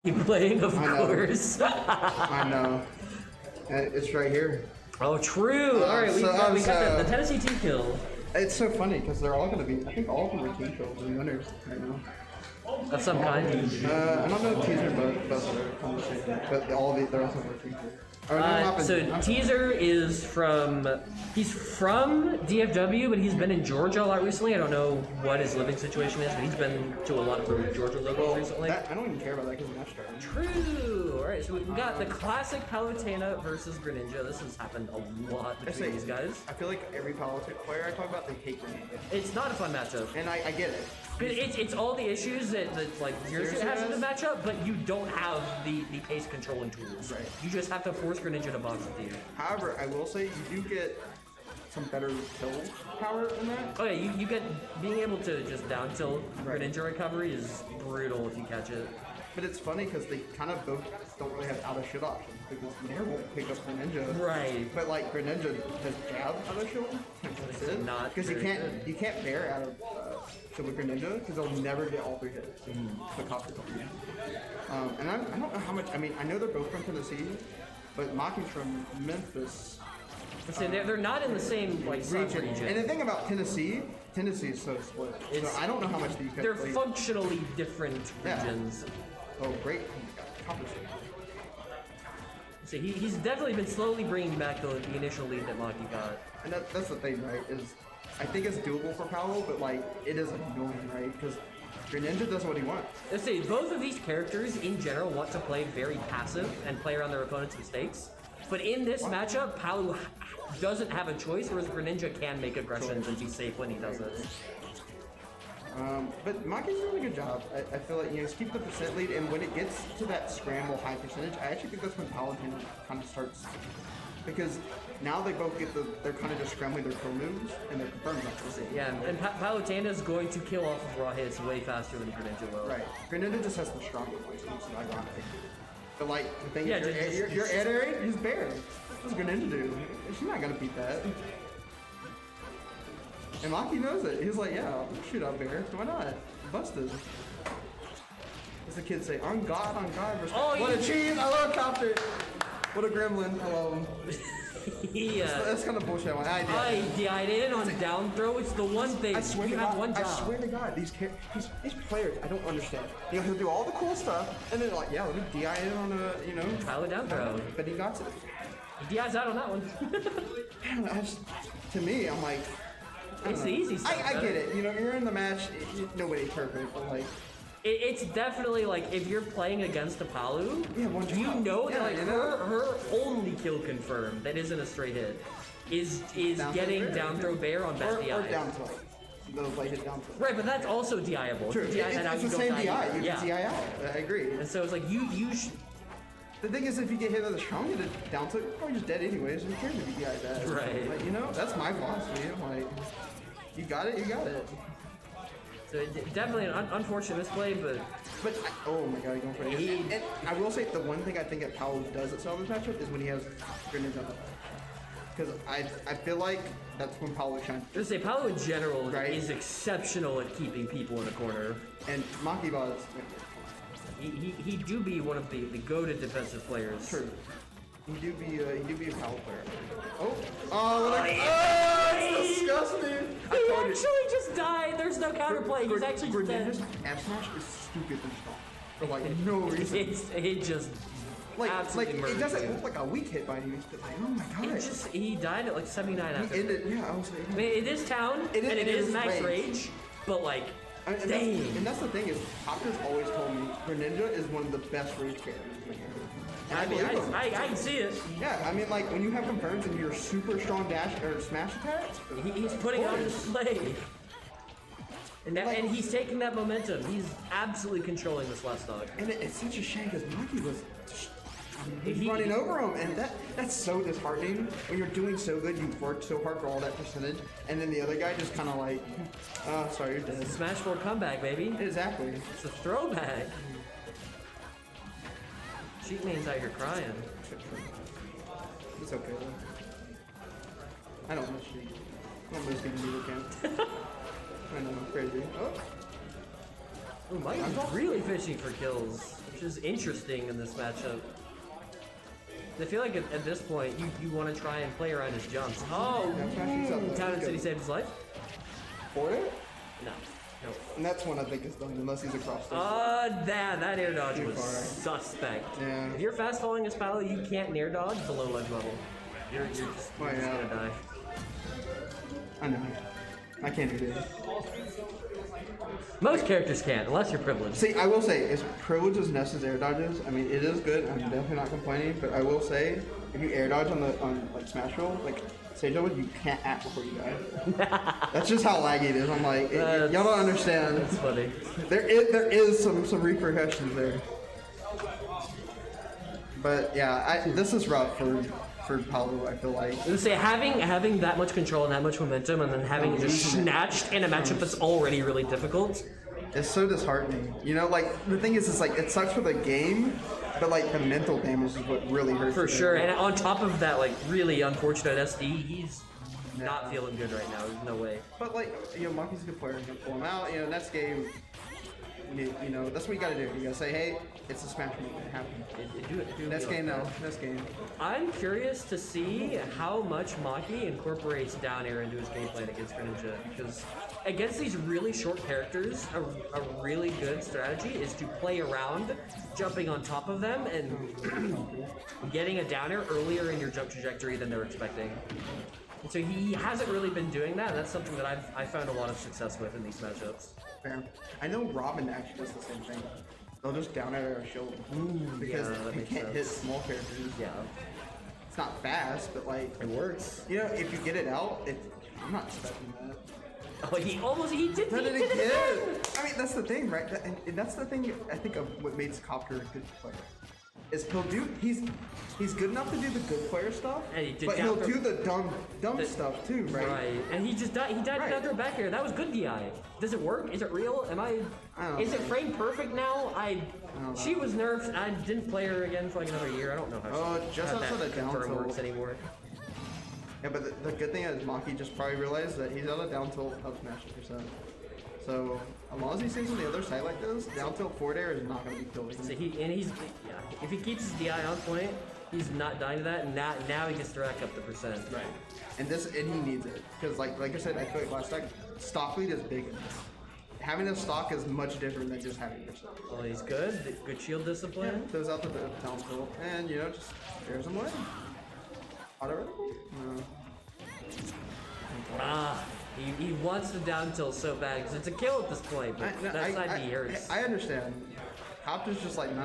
You playing, of course. I know. It's right here. Oh, true. All right, we got the Tennessee team kill. It's so funny because they're all going to be. I think all of them are team kills and winners right now. Of some kind. I don't know Teaser, but all of these they're also team kills. So Teaser is he's from DFW, but he's been in Georgia a lot recently. I don't know what his living situation is, but he's been to a lot of Georgia locals recently. I don't even care about that because match started. True. All right, so we've got the classic Palutena versus Greninja. This has happened a lot between these guys. I feel like every Palutena player I talk about, they hate Greninja. It's not a fun matchup. And I get it. It's all the issues that like yours has in the matchup, but you don't have the pace controlling tools. Right. You just have to force Greninja to box with you. However, I will say you do get some better kill power in that. Oh yeah, you get being able to just down tilt Greninja recovery is brutal if you catch it. But it's funny because they kind of both don't really have out of shit options because Nair won't pick up Greninja. Right. But like Greninja has jab out of shield. That's it. Not because you can't bear out of shield with Greninja because they'll never get all 3 hits. The Copter. And I don't know how much. I mean, I know they're both from Tennessee, but Maki's from Memphis. So they're not in the same like region. And the thing about Tennessee is so split. So I don't know how much these guys. They're functionally different regions. Oh, great. Copter. So he's definitely been slowly bringing back the initial lead that Maki got. And that's the thing, right? Is I think it's doable for Paolo, but like it is annoying, right? Because Greninja does what he wants. Let's say both of these characters in general want to play very passive and play around their opponent's mistakes. But in this matchup, Paolo doesn't have a choice, whereas Greninja can make aggressions and be safe when he does it. But Maki's doing a good job. I feel like, he's keep the percent lead, and when it gets to that scramble high percentage, I actually think that's when Palutena kind of starts. Because now they both get they're kind of just scrambling their kill moves, and they're confirmed up. Yeah, and Palutena is going to kill off of raw hits way faster than Greninja will. Right. Greninja just has the stronger voice, which is ironic. But like, the thing is, your air area is bare. What's Greninja do? She's not going to beat that. And Maki knows it. He's like, yeah, shoot out bear. Why not? Busted. As the kids say, on God. Oh, what a cheese! I love Copter. What a gremlin. I love him. Yeah. That's kind of bullshit. I DI'd in on down throw. It's the one thing. I swear you to have God, one job. I swear to God, these players, I don't understand. He'll do all the cool stuff, and then like, yeah, let me DI in on a, Tyler down throw. But he got it. He DI's out on that one. To me, I'm like, it's the easy stuff. I get it. You're in the match. Nobody's perfect, but like. It's definitely like if you're playing against a Palu, you know that like her only kill confirmed that isn't a straight hit is getting down throw bear on best DI. Or down throw. Those light hit down throw. Right, but that's also DI-able. True. It's the same DI. You can DI out. I agree. And so it's like you should. The thing is, if you get hit with a strong hit down throw, you're probably just dead anyways. Who cares if you DI that? Right. Like, that's my philosophy. I'm like, you got it, you got it. So definitely an unfortunate misplay, but oh my God, he's going for it. And I will say the one thing I think that Paolo does excel in this matchup is when he has Greninja on the because I feel like that's when Paolo shines. Let's say Paolo in general is exceptional at keeping people in a corner. And Makibaz, he do be one of the go-to defensive players. True. He do be a Paolo player. Oh, it's disgusting. He actually just died. There's no counterplay. He's actually just dead. F smash is stupid and strong. For like no reason. It just it doesn't look like a weak hit by any means, but like, oh my God. He died at like 79 after. I was saying. I mean, it is town, and it is max rage, but like, dang. And that's the thing is, Copter's always told me Greninja is one of the best rage characters. I mean, I can see it. Yeah, I mean, like, when you have confirms and your super strong dash or smash attacks, he's putting on display. And he's taking that momentum. He's absolutely controlling this last dog. And it's such a shame because Maki was running over him, and that's so disheartening. When you're doing so good, you've worked so hard for all that percentage, and then the other guy just kind of like, oh, sorry, you're dead. Smash 4 comeback, baby. Exactly. It's a throwback. Cheat man's out here crying. It's okay though. I don't know cheat. I don't most people do can. I know, crazy. Oh, Mike's really fishing for kills. which is interesting in this matchup. I feel like at this point, you want to try and play around his jumps. Oh, Town and City saved his life? For it? No. No. And that's one I think is done, unless he's across the that air dodge Too was far. suspect. Yeah. If you're fast falling as Palu, you can't air dodge below ledge level. You're just gonna die. I know. I can't do this. Most characters can't, unless you're privileged. See, I will say, as privileged as Ness's air dodges, I mean, it is good. I'm definitely not complaining, but I will say, if you air dodge on like Smash Roll, like Stage Level, you can't act before you die. That's just how laggy it is. I'm like, y'all don't understand. That's funny. There is some repercussions there. But yeah, this is rough for Palu, I feel like. Let's say having that much control and that much momentum, and then having it just snatched in a matchup that's already really difficult. It's so disheartening. You know, like the thing is, it's like it sucks for the game, but like the mental damage is what really hurts. For sure, and on top of that, like really unfortunate SD, he's not feeling good right now. There's no way. But like, you know, Monkey's a good player. You can pull him out. You know, next game. You know, that's what you gotta do. You gotta say, hey, it's a Smash moment. It happened. Next game now. Next game. I'm curious to see how much Maki incorporates down air into his game plan against Greninja, because against these really short characters, a really good strategy is to play around, jumping on top of them and getting a down air earlier in your jump trajectory than they're expecting. And so he hasn't really been doing that, and that's something that I've found a lot of success with in these matchups. Fair. I know Robin actually does the same thing. They'll just down at our shield because you can't hit small characters. Yeah. It's not fast, but like It works. you know, if you get it out, I'm not expecting that. Oh, he did it again! I mean, that's the thing, right? And that's the thing I think of what makes Copter a good player. Is he's good enough to do the good player stuff, but he'll do the dumb stuff too, right? Right, and he just died. He died down through a back air. That was good DI. Does it work? Is it real? Is it frame perfect now? She was nerfed. I didn't play her again for like another year. I don't know how just outside that of down confirm tilt works anymore. Yeah, but the good thing is Maki just probably realized that he's out of down tilt up smash %. So as long as he stays on the other side like this, down tilt forward air is not going to be killing him. So if he keeps his DI on point, he's not dying to that. And now he gets to rack up the %. Right. And he needs it because like I said, I feel like last time stock lead is big. Having a stock is much different than just having your stock. Well, he's good. Good shield discipline. Throws out the down tilt and you know just scares him away. Auto reticle? No. He wants the down tilt so bad because it's a kill at this point, but that side B hurts. I understand. Copter's just like, no.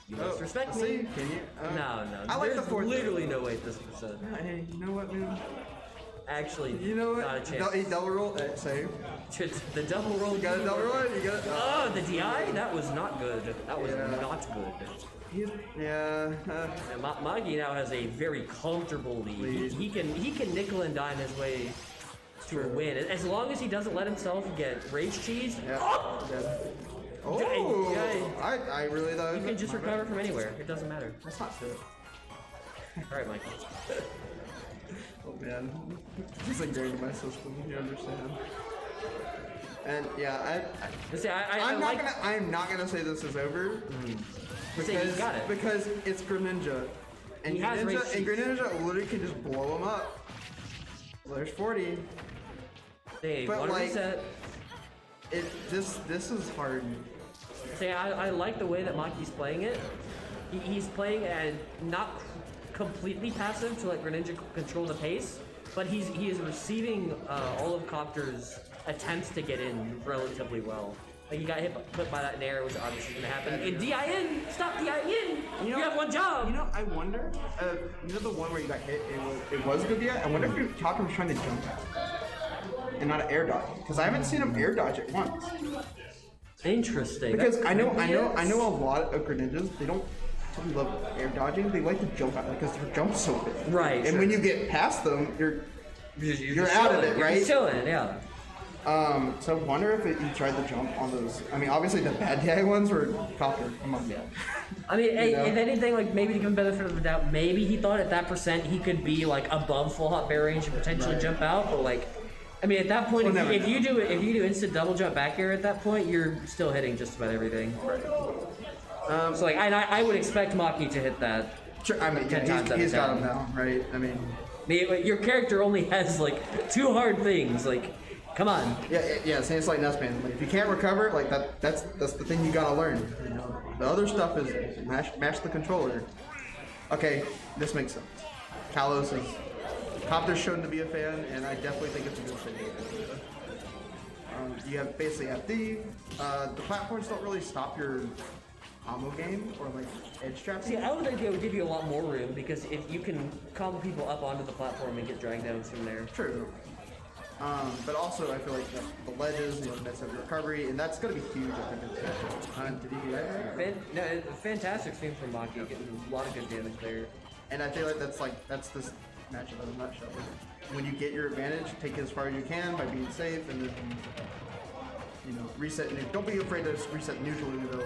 You must respect me. See, can you? No. I like There's the fourth. literally no way at this %. Hey, you know what, man? Actually, You know not a what? chance. He double roll. Save. The double roll. You got a double roll. You got. Oh, the DI? That was not good. That was not good. Yeah. And Magi now has a very comfortable lead. He can nickel and dime his way to a win as long as he doesn't let himself get rage cheese. Yeah. Oh! I really thought You can just recover from anywhere. It doesn't matter. That's not true. All right, Mikey. Oh man, it's ingrained in my system. You understand? And yeah, I am not gonna say this is over. Because it's Greninja. And Greninja literally can just blow him up. Well, there's 40. Hey, but like, reset. This is hard. I like the way that Maki's playing it. He's playing and not completely passive to let Greninja control the pace, but he is receiving all of Copter's attempts to get in relatively well. Like he got hit by that nair, which obviously gonna happen. And DI in! Stop DI in! You have one job! You know, I wonder, you know the one where you got hit, it was a good DI? I wonder if Copter was trying to jump out and not an air dodge. Because I haven't seen him air dodge it once. Interesting. Because I know a lot of Greninjas, they don't totally love air dodging, they like to jump out because their jump's so big. Right. And when you get past them, you're out of it, right? You're chilling, yeah. So I wonder if he tried to jump on those. I mean, obviously the bad DI ones were Copter. Come on. Yeah. I mean, if anything, like maybe to give him benefit of the doubt, maybe he thought at that % he could be like above full hot bear range and potentially jump out. But like, I mean, at that point, if you do instant double jump back air at that point, you're still hitting just about everything. Right. So like, and I would expect Maki to hit that. Sure, I mean, 10 yeah, times out of he's got 10. him now, right? I mean, Your character only has like 2 hard things. Like, come on. yeah. Same as like Nestman. Like, if you can't recover, like that's the thing you gotta learn. You know, the other stuff is mash the controller. Okay, this makes sense. Kalos is Copter's shown to be a fan, and I definitely think it's a good thing. You have basically FD. The platforms don't really stop your combo game or like edge traps. See, I would think it would give you a lot more room because if you can combo people up onto the platform and get dragged down from there. True. But also, I feel like the ledges, you know, mess up your recovery, and that's going to be huge. I think. Did he do that? Fantastic stream from Maki, getting a lot of good damage there. And I feel like that's this matchup in a nutshell. When you get your advantage, take it as far as you can by being safe, and then reset. Don't be afraid to reset neutrally though.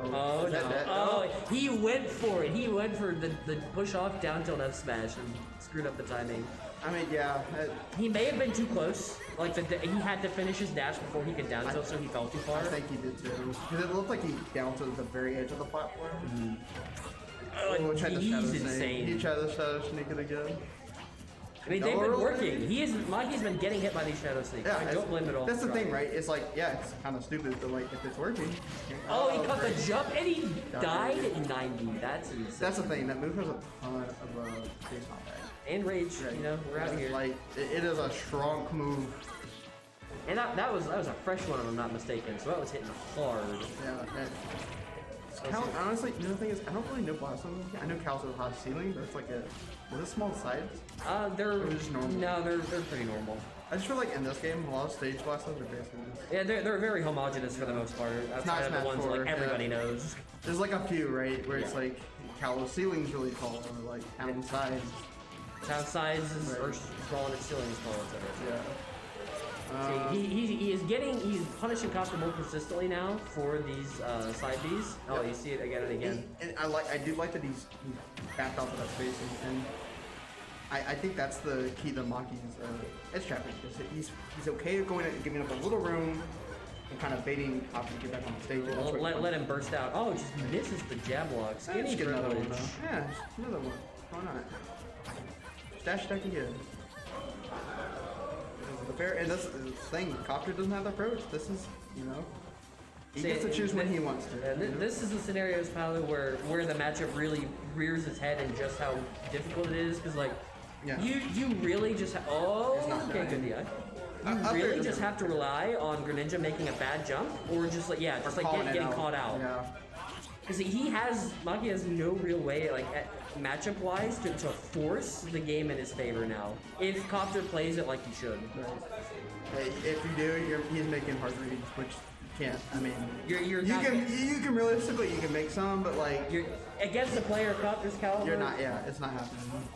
Oh no! Oh, he went for it. He went for the push off down tilt F smash and screwed up the timing. I mean, yeah. He may have been too close. Like he had to finish his dash before he could down tilt, so he fell too far. I think he did too. Because it looked like he down tilted the very edge of the platform. He's insane. He tried to shadow sneak it again. I mean, they've been working. Maki's been getting hit by these shadow sneaks. Yeah, I don't blame it at all. That's the thing, right? It's like, yeah, it's kind of stupid, but like, if it's working. Oh, he cut the jump and he died at 90. That's insane. That's the thing. That move has a ton of face knockback. And rage. Right. We're out here. Like, it is a strong move. And that was a fresh one, if I'm not mistaken. So that was hitting hard. Yeah. Honestly, the thing is, I don't really know Blossom. I know Cal's has a high ceiling, but it's like is it small sides? They're just normal. No, they're pretty normal. I just feel like in this game, a lot of stage Blossoms are basically just... Yeah, they're very homogenous for the most part. Outside of the ones like everybody knows. There's like a few, right, where it's like Cal's ceiling's really tall, or like Town sides. Town sides are small and its ceiling is small, etc. Yeah. He's punishing Copter more consistently now for these side Bs. Oh, you see it again and again. And I do like that he's backed off of that space, and I think that's the key to Maki's edge trapping. He's okay at giving up a little room and kind of baiting Copter to get back on the stage. Well, let him burst out. Oh, just misses the jab block. Skinny another one. Yeah, another one. Why not? Dash attack again. And this thing, Copter doesn't have the approach. This is, he gets to choose when he wants to. This is the scenarios, Paolo, where the matchup really rears its head and just how difficult it is. Because you really just okay, good DI. You really just have to rely on Greninja making a bad jump, or just getting caught out. Yeah. Because Maki has no real way, matchup wise, to force the game in his favor now. If Copter plays it like he should. Right. If you do, he's making hard reads, which you can't. I mean, you can realistically you can make some, but you're against a player of Copter's caliber. You're not. Yeah, it's not happening.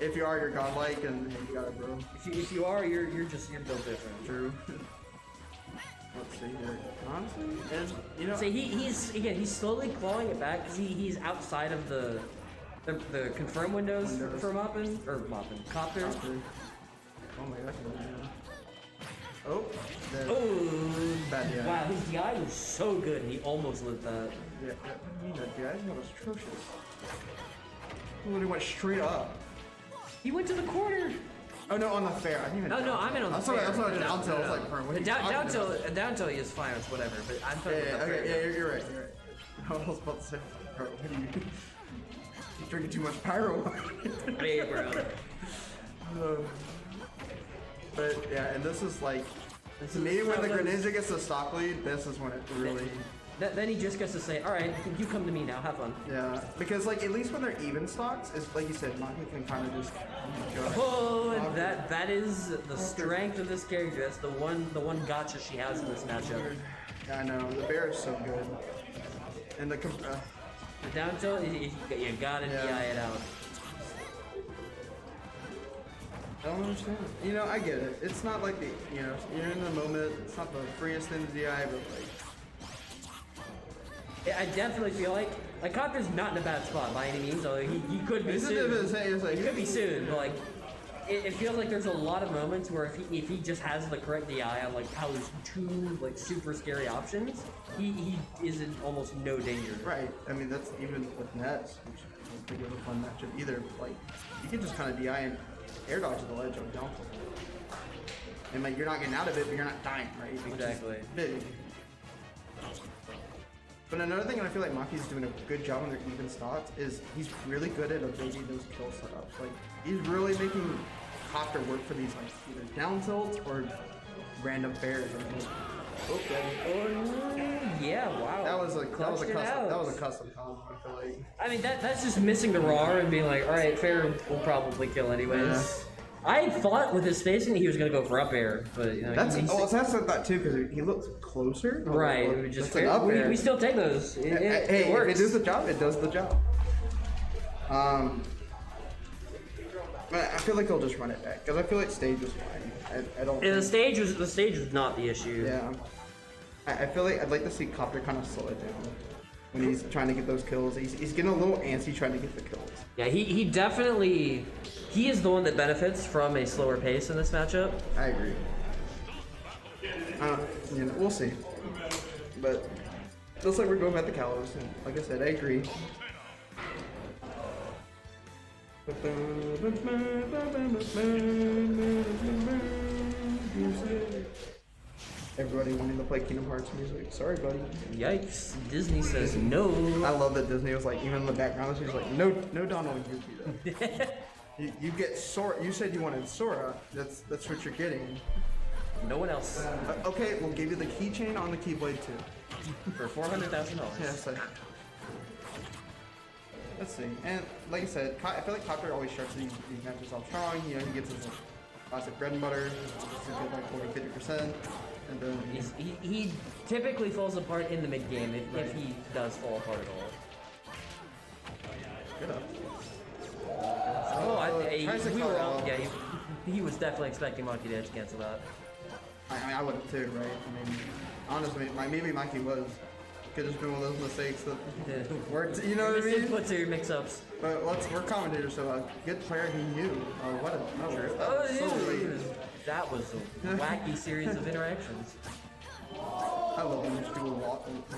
If you are, you're godlike, and hey, you got it, bro. If you are, you're built different. True. Let's see here. Honestly, and See, he's slowly clawing it back because he's outside of the confirm windows for Copter. Oh my gosh. Oh. Bad DI. Wow, his DI was so good, and he almost lit that. Yeah, that DI was atrocious. He literally went straight up. He went to the corner. Oh no, on the fair. I didn't even. No, I meant on the fair. I saw down tilt. I was like, bro, what are you talking about? Down tilt is fine, it's whatever. But I'm talking about the fair. Yeah, you're right. I was about to say, bro, what are you? You're drinking too much pyro. Hey, bro. But yeah, and this is like, to me, when the Greninja gets the stock lead, this is when it really. Then he just gets to say, all right, you come to me now, have fun. Yeah, because at least when they're even stocks, it's like you said, Maki can kind of just. And that is the strength of this character. That's the one gotcha she has in this matchup. Yeah, I know the bear is so good, and the down tilt, you gotta DI it out. I don't understand. I get it. It's not like you're in the moment. It's not the freest thing to DI, but I definitely feel like Copter's not in a bad spot by any means. Although he could be soon. He could be soon, but it feels like there's a lot of moments where if he just has the correct DI on like Palu's two like super scary options, he is in almost no danger. Right. I mean, that's even with Nets, which I don't think it was a fun matchup either. Like, you can just kind of DI and air dodge the ledge on down tilt. And like, you're not getting out of it, but you're not dying, right? Exactly. Big. But another thing, and I feel like Maki's doing a good job on their even spots, is he's really good at evading those kill setups. Like, he's really making Copter work for these like either down tilts or random fairs. Yeah, wow. That was a custom combo, I feel like. I mean, that's just missing the RAR and being like, all right, fair will probably kill anyways. Yeah. I thought with his spacing he was gonna go for up air, but you know, That's that too because he looks closer. Right, Like, we just that's an up air. we still take those. Hey, works. if it does the job, it does the job. But I feel like they'll just run it back because I feel like stage was fine. I don't. Yeah, the stage was not the issue. Yeah, I feel like I'd like to see Copter kind of slow it down when he's trying to get those kills. He's getting a little antsy trying to get the kills. Yeah, he definitely is the one that benefits from a slower pace in this matchup. I agree. You know, we'll see. But looks like we're going back to Kalos, and like I said, I agree. Everybody wanting to play Kingdom Hearts music. Sorry, buddy. Yikes! Disney says no. I love that Disney was like, even in the background, she's like, no Donald Goofy. You get Sora. You said you wanted Sora. That's what you're getting. No one else. Okay, we'll give you the keychain on the Keyblade too. For $400,000. Yeah, so. Let's see. And like I said, I feel like Copter always starts these matches off strong. You know, he gets his classic bread and butter. He's good like 40-50%. And then he typically falls apart in the mid game if he does fall apart at all. Good up. We were all, yeah, he was definitely expecting Monkey to edge cancel that. I mean, I would have too, right? I mean, honestly, maybe Mikey was. Could have just been one of those mistakes that worked, you know what I mean? Inputs or mix-ups. But we're commentators, so a good player he knew. What a that was a wacky series of interactions. I love when these people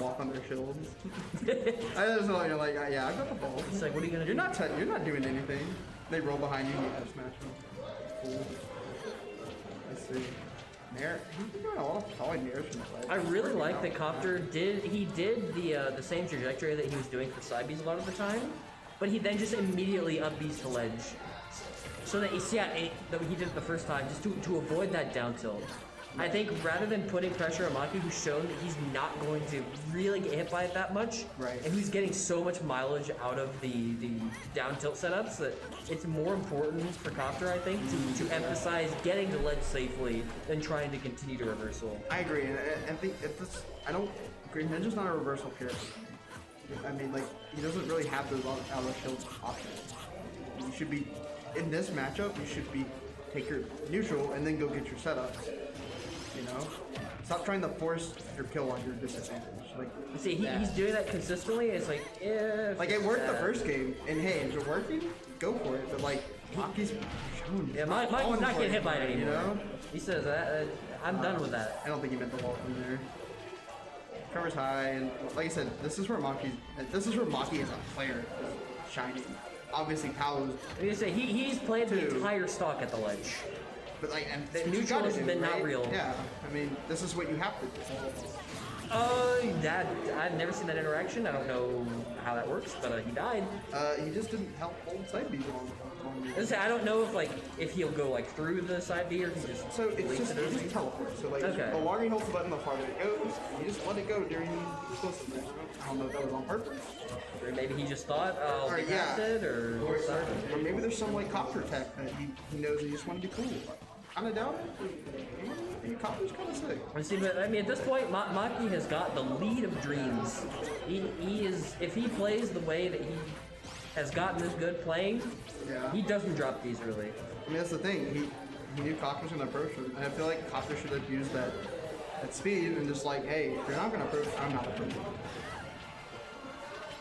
walk on their shields. I just know you're like, yeah, I got the ball. It's like, what are you gonna do? You're not doing anything. They roll behind you and you just smash them. Cool. I see. Nair, he's been doing a lot of solid nairs from the side. I really like that Copter did the same trajectory that he was doing for side Bs a lot of the time, but he then just immediately up Bs to ledge. So that you see that he did it the first time, just to avoid that down tilt. I think rather than putting pressure on Maki, who's shown that he's not going to really get hit by it that much, right, and who's getting so much mileage out of the down tilt setups, that it's more important for Copter, I think, to emphasize getting to ledge safely than trying to continue to reversal. I agree, and I think Greninja's not a reversal character. I mean, like, he doesn't really have those out of shield options. You should be, in this matchup, you should be take your neutral and then go get your setups. You know, stop trying to force your kill on your disadvantage. Like, see, he's doing that consistently. It's like, yeah. Like it worked the first game, and hey, if it's working, go for it. But like, Maki's shown. Yeah, Maki's not getting hit by it anymore. You know, he says, I'm done with that. I don't think he meant the wall from there. Covers high, and like I said, this is where Maki as a player is shining. Obviously, Palu's. He's played the entire stock at the ledge. But like, and the neutral has been not real. Yeah, I mean, this is what you have to do. I've never seen that interaction. I don't know how that works, but he died. He just didn't help hold side B long. I don't know if he'll go like through the side B or if he just. So it's just teleport. So like, the longer he holds the button, the farther it goes. You just let it go during explosiveness. I don't know if that was on purpose. Or maybe he just thought, I'll be it, or maybe there's some like Copter tech that he knows he just want to be cool. Kind of doubt it. Copter's kind of sick. See, but I mean, at this point, Maki has got the lead of dreams. He is, if he plays the way that he has gotten this good playing, he doesn't drop these really. I mean, that's the thing. He knew Copter was going to approach him, and I feel like Copter should have used that speed and just like, hey, if you're not going to approach, I'm not approaching.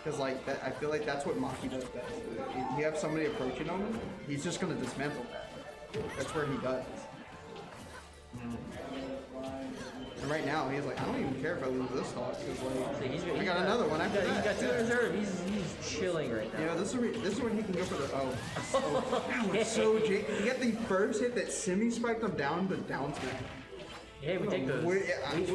Because like that, I feel like that's what Maki does best. You have somebody approaching him, he's just gonna dismantle that. That's where he does. And right now, he's like, I don't even care if I lose this stock, because like, I got another one after that. He's got two in reserve. He's chilling right now. You know, this is when he can go for the, that was so He got the first hit that semi-spiked him down to down smack. Hey, we take those.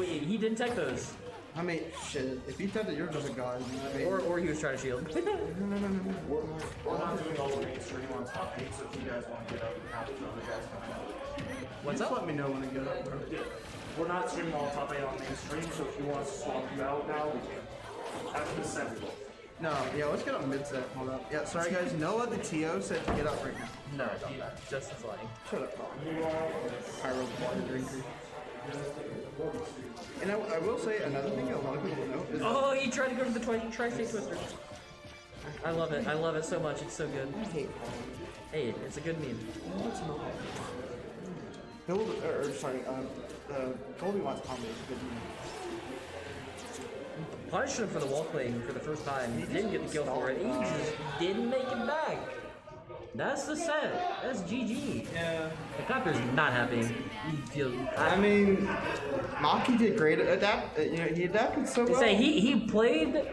He didn't take those. I mean, shit, if he said that you're just a god. I mean, Or he was trying to shield. no. We're not doing all the mainstream on top 8, so if you guys want to get up, you have to other guys coming up. What's Just up? let me know when I get up, bro. We're not streaming all top 8 on mainstream, so if you want us to swap you out now, we can. After the center. No, yeah, let's get up mid set. Hold up. Yeah, sorry guys. Noah the TO said to get up right now. No, just as lying. Shut up, Pyro's water drinker. And I will say another thing a lot of people don't know is Oh, he tried to go for the tri-state twister. I love it. I love it so much. It's so good. I hate Hey, it's a good meme. No, it's not. Goldie Watts combo is a good meme. Punished him for the wall cling for the first time. He didn't get the kill for it. He just didn't make it back. That's the set. That's GG. Yeah. The Copter's not happy. He feels. I mean, Maki did great at he adapted so well. Say he played